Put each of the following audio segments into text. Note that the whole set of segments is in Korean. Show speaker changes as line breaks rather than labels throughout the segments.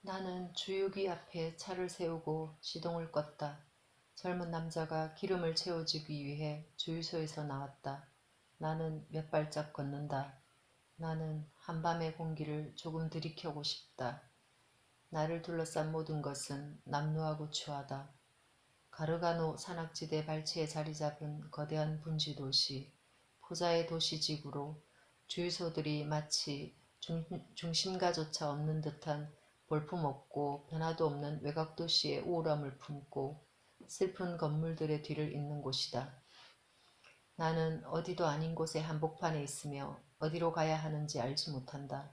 나는 주유기 앞에 차를 세우고 시동을 껐다. 젊은 남자가 기름을 채워주기 위해 주유소에서 나왔다. 나는 몇 발짝 걷는다. 나는 한밤의 공기를 조금 들이켜고 싶다. 나를 둘러싼 모든 것은 남루하고 추하다. 가르가노 산악지대 발치에 자리잡은 거대한 분지도시, 포자의 도시지구로 주유소들이 마치 중심가조차 없는 듯한 볼품없고 변화도 없는 외곽도시의 우울함을 품고 슬픈 건물들의 뒤를 잇는 곳이다. 나는 어디도 아닌 곳의 한복판에 있으며 어디로 가야 하는지 알지 못한다.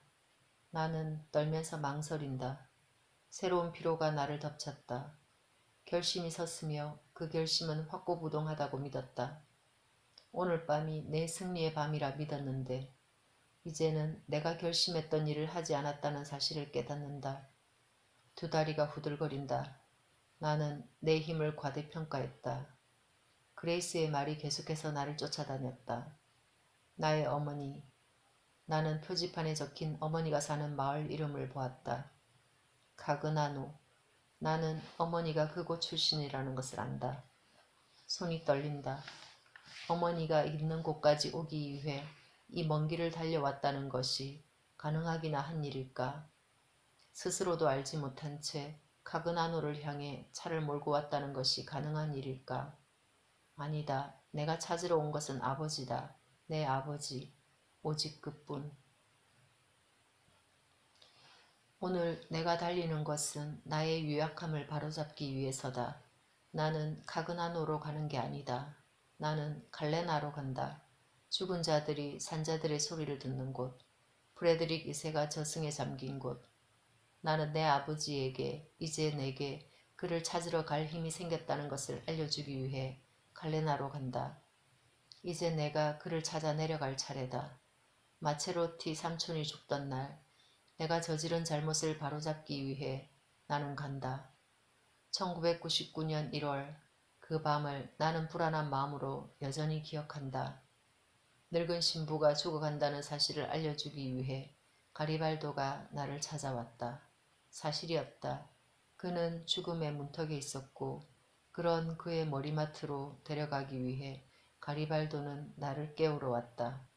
나는 떨면서 망설인다. 새로운 피로가 나를 덮쳤다. 결심이 섰으며 그 결심은 확고부동하다고 믿었다. 오늘 밤이 내 승리의 밤이라 믿었는데 이제는 내가 결심했던 일을 하지 않았다는 사실을 깨닫는다. 두 다리가 후들거린다. 나는 내 힘을 과대평가했다. 그레이스의 말이 계속해서 나를 쫓아다녔다. 나의 어머니. 나는 표지판에 적힌 어머니가 사는 마을 이름을 보았다. 카그나노. 나는 어머니가 그곳 출신이라는 것을 안다. 손이 떨린다. 어머니가 있는 곳까지 오기 위해 이 먼 길을 달려왔다는 것이 가능하기나 한 일일까? 스스로도 알지 못한 채 카그나노를 향해 차를 몰고 왔다는 것이 가능한 일일까? 아니다. 내가 찾으러 온 것은 아버지다. 내 아버지. 오직 그뿐. 오늘 내가 달리는 것은 나의 유약함을 바로잡기 위해서다. 나는 카그나노로 가는 게 아니다. 나는 갈레나로 간다. 죽은 자들이 산자들의 소리를 듣는 곳. 프레드릭 2세가 저승에 잠긴 곳. 나는 내 아버지에게 이제 내게 그를 찾으러 갈 힘이 생겼다는 것을 알려주기 위해 갈레나로 간다. 이제 내가 그를 찾아 내려갈 차례다. 마체로티 삼촌이 죽던 날 내가 저지른 잘못을 바로잡기 위해 나는 간다. 1999년 1월 그 밤을 나는 불안한 마음으로 여전히 기억한다. 늙은 신부가 죽어간다는 사실을 알려주기 위해 가리발도가 나를 찾아왔다. 사실이었다. 그는 죽음의 문턱에 있었고 그런 그의 머리맡으로 데려가기 위해 가리발도는 나를 깨우러 왔다.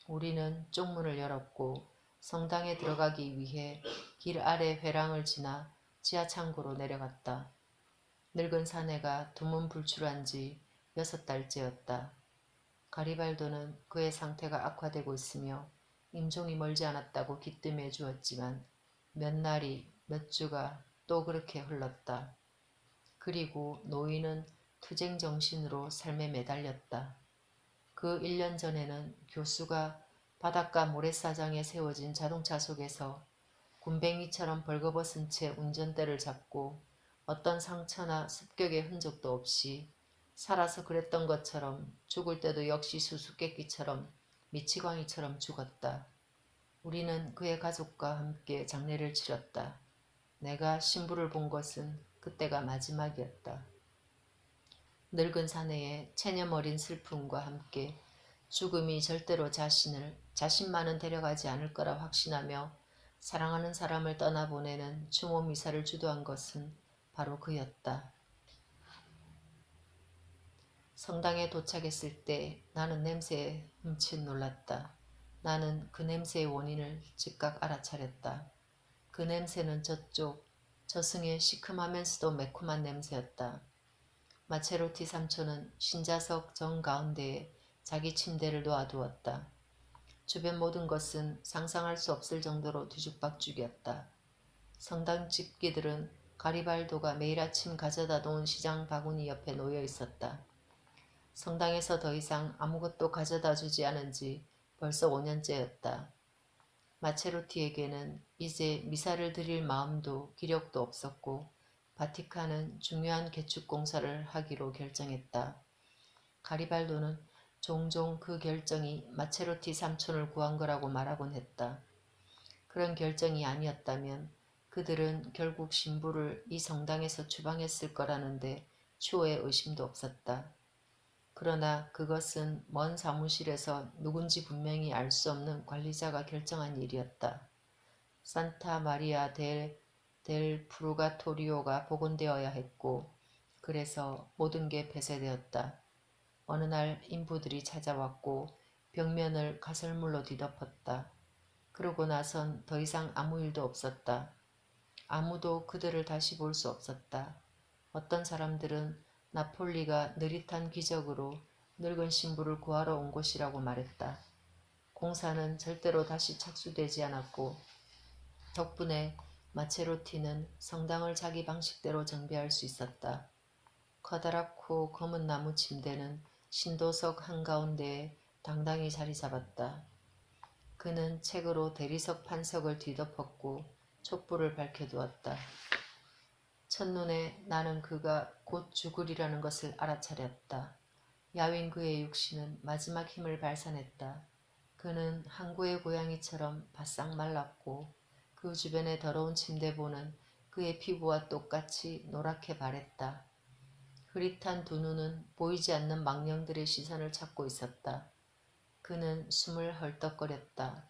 우리는 쪽문을 열었고 성당에 들어가기 위해 길 아래 회랑을 지나 지하창고로 내려갔다. 늙은 사내가 두문불출한 지 6달째였다. 가리발도는 그의 상태가 악화되고 있으며 임종이 멀지 않았다고 기뜸해 주었지만 몇 날이 몇 주가 또 그렇게 흘렀다. 그리고 노인은 투쟁정신으로 삶에 매달렸다. 그 1년 전에는 교수가 바닷가 모래사장에 세워진 자동차 속에서 굼벵이처럼 벌거벗은 채 운전대를 잡고 어떤 상처나 습격의 흔적도 없이 살아서 그랬던 것처럼 죽을 때도 역시 수수께끼처럼 미치광이처럼 죽었다. 우리는 그의 가족과 함께 장례를 치렀다. 내가 신부를 본 것은 그때가 마지막이었다. 늙은 사내의 체념 어린 슬픔과 함께 죽음이 절대로 자신만은 데려가지 않을 거라 확신하며 사랑하는 사람을 떠나보내는 추모 미사를 주도한 것은 바로 그였다. 성당에 도착했을 때 나는 냄새에 흠칫 놀랐다. 나는 그 냄새의 원인을 즉각 알아차렸다. 그 냄새는 저승의 시큼하면서도 매콤한 냄새였다. 마체로티 삼촌은 신자석 정가운데에 자기 침대를 놓아두었다. 주변 모든 것은 상상할 수 없을 정도로 뒤죽박죽이었다. 성당 집기들은 가리발도가 매일 아침 가져다 놓은 시장 바구니 옆에 놓여 있었다. 성당에서 더 이상 아무것도 가져다 주지 않은 지 벌써 5년째였다. 마체로티에게는 이제 미사를 드릴 마음도 기력도 없었고 바티칸은 중요한 개축 공사를 하기로 결정했다. 가리발도는 종종 그 결정이 마체로티 삼촌을 구한 거라고 말하곤 했다. 그런 결정이 아니었다면 그들은 결국 신부를 이 성당에서 추방했을 거라는데 추호의 의심도 없었다. 그러나 그것은 먼 사무실에서 누군지 분명히 알 수 없는 관리자가 결정한 일이었다. 산타 마리아 델 델 푸르가토리오가 복원되어야 했고 그래서 모든 게 폐쇄되었다. 어느 날 인부들이 찾아왔고 벽면을 가설물로 뒤덮었다. 그러고 나선 더 이상 아무 일도 없었다. 아무도 그들을 다시 볼 수 없었다. 어떤 사람들은 나폴리가 느릿한 기적으로 늙은 신부를 구하러 온 곳이라고 말했다. 공사는 절대로 다시 착수되지 않았고 덕분에 마체로티는 성당을 자기 방식대로 정비할 수 있었다. 커다랗고 검은 나무 침대는 신도석 한가운데에 당당히 자리 잡았다. 그는 책으로 대리석 판석을 뒤덮었고 촛불을 밝혀두었다. 첫눈에 나는 그가 곧 죽으리라는 것을 알아차렸다. 야윈 그의 육신은 마지막 힘을 발산했다. 그는 항구의 고양이처럼 바싹 말랐고 그 주변의 더러운 침대보는 그의 피부와 똑같이 노랗게 바랬다. 흐릿한 두 눈은 보이지 않는 망령들의 시선을 찾고 있었다. 그는 숨을 헐떡거렸다.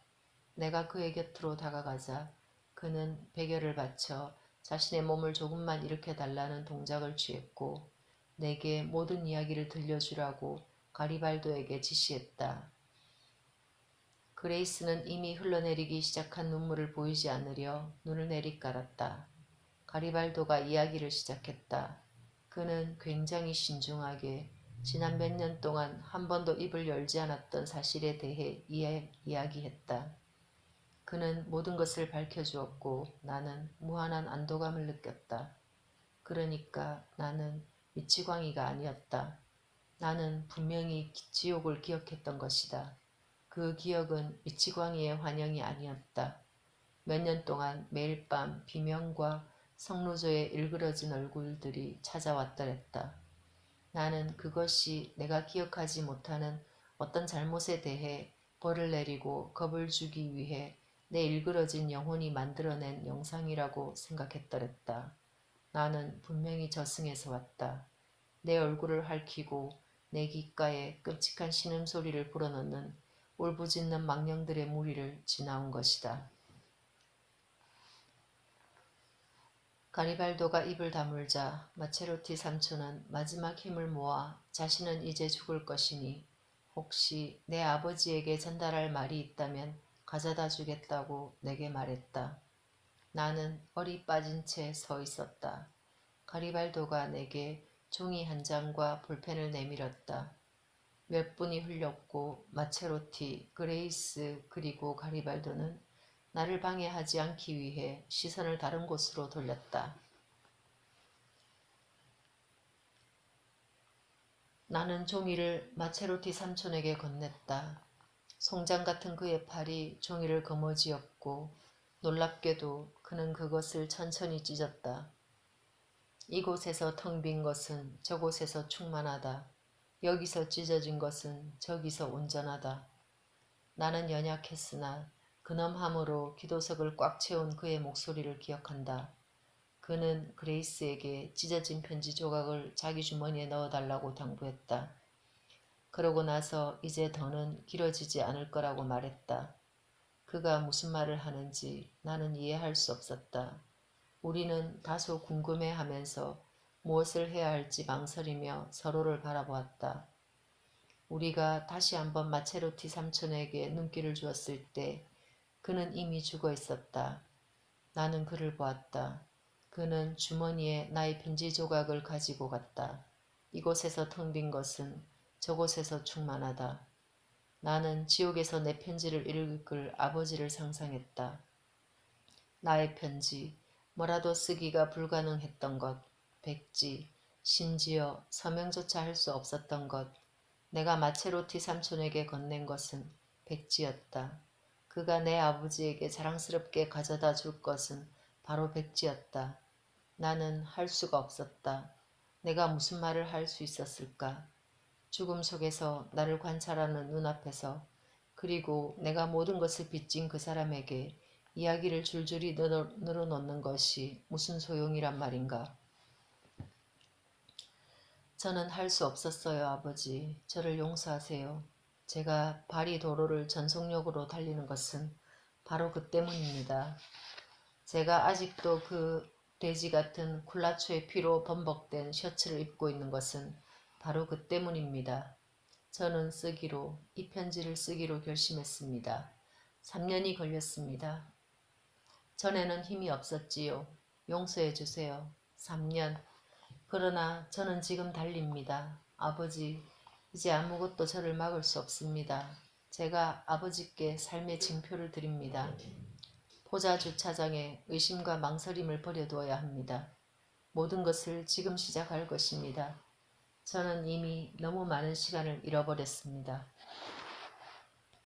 내가 그의 곁으로 다가가자 그는 베개를 받쳐 자신의 몸을 조금만 일으켜달라는 동작을 취했고 내게 모든 이야기를 들려주라고 가리발도에게 지시했다. 그레이스는 이미 흘러내리기 시작한 눈물을 보이지 않으려 눈을 내리깔았다. 가리발도가 이야기를 시작했다. 그는 굉장히 신중하게 지난 몇 년 동안 한 번도 입을 열지 않았던 사실에 대해 이야기했다. 그는 모든 것을 밝혀주었고 나는 무한한 안도감을 느꼈다. 그러니까 나는 미치광이가 아니었다. 나는 분명히 지옥을 기억했던 것이다. 그 기억은 미치광이의 환영이 아니었다. 몇 년 동안 매일 밤 비명과 성루조의 일그러진 얼굴들이 찾아왔더랬다. 나는 그것이 내가 기억하지 못하는 어떤 잘못에 대해 벌을 내리고 겁을 주기 위해 내 일그러진 영혼이 만들어낸 영상이라고 생각했더랬다. 나는 분명히 저승에서 왔다. 내 얼굴을 핥히고 내 귓가에 끔찍한 신음소리를 불어넣는 울부짖는 망령들의 무리를 지나온 것이다. 가리발도가 입을 다물자 마체로티 삼촌은 마지막 힘을 모아 자신은 이제 죽을 것이니 혹시 내 아버지에게 전달할 말이 있다면 가져다 주겠다고 내게 말했다. 나는 얼이 빠진 채 서 있었다. 가리발도가 내게 종이 한 장과 볼펜을 내밀었다. 몇 분이 흘렸고 마체로티, 그레이스 그리고 가리발도는 나를 방해하지 않기 위해 시선을 다른 곳으로 돌렸다. 나는 종이를 마체로티 삼촌에게 건넸다. 송장 같은 그의 팔이 종이를 거머쥐었고 놀랍게도 그는 그것을 천천히 찢었다. 이곳에서 텅 빈 것은 저곳에서 충만하다. 여기서 찢어진 것은 저기서 온전하다. 나는 연약했으나 근엄함으로 기도석을 꽉 채운 그의 목소리를 기억한다. 그는 그레이스에게 찢어진 편지 조각을 자기 주머니에 넣어달라고 당부했다. 그러고 나서 이제 더는 길어지지 않을 거라고 말했다. 그가 무슨 말을 하는지 나는 이해할 수 없었다. 우리는 다소 궁금해하면서 무엇을 해야 할지 망설이며 서로를 바라보았다. 우리가 다시 한번 마체로티 삼촌에게 눈길을 주었을 때 그는 이미 죽어 있었다. 나는 그를 보았다. 그는 주머니에 나의 편지 조각을 가지고 갔다. 이곳에서 텅 빈 것은 저곳에서 충만하다. 나는 지옥에서 내 편지를 읽을 아버지를 상상했다. 나의 편지, 뭐라도 쓰기가 불가능했던 것, 백지, 심지어 서명조차 할 수 없었던 것, 내가 마체로티 삼촌에게 건넨 것은 백지였다. 그가 내 아버지에게 자랑스럽게 가져다 줄 것은 바로 백지였다. 나는 할 수가 없었다. 내가 무슨 말을 할 수 있었을까? 죽음 속에서 나를 관찰하는 눈앞에서 그리고 내가 모든 것을 빚진 그 사람에게 이야기를 줄줄이 늘어놓는 것이 무슨 소용이란 말인가. 저는 할 수 없었어요, 아버지. 저를 용서하세요. 제가 파리 도로를 전속력으로 달리는 것은 바로 그 때문입니다. 제가 아직도 그 돼지 같은 쿨라초의 피로 범벅된 셔츠를 입고 있는 것은 바로 그 때문입니다. 저는 이 편지를 쓰기로 결심했습니다. 3년이 걸렸습니다. 전에는 힘이 없었지요. 용서해 주세요. 3년. 그러나 저는 지금 달립니다. 아버지, 이제 아무것도 저를 막을 수 없습니다. 제가 아버지께 삶의 징표를 드립니다. 포자 주차장에 의심과 망설임을 버려두어야 합니다. 모든 것을 지금 시작할 것입니다. 저는 이미 너무 많은 시간을 잃어버렸습니다.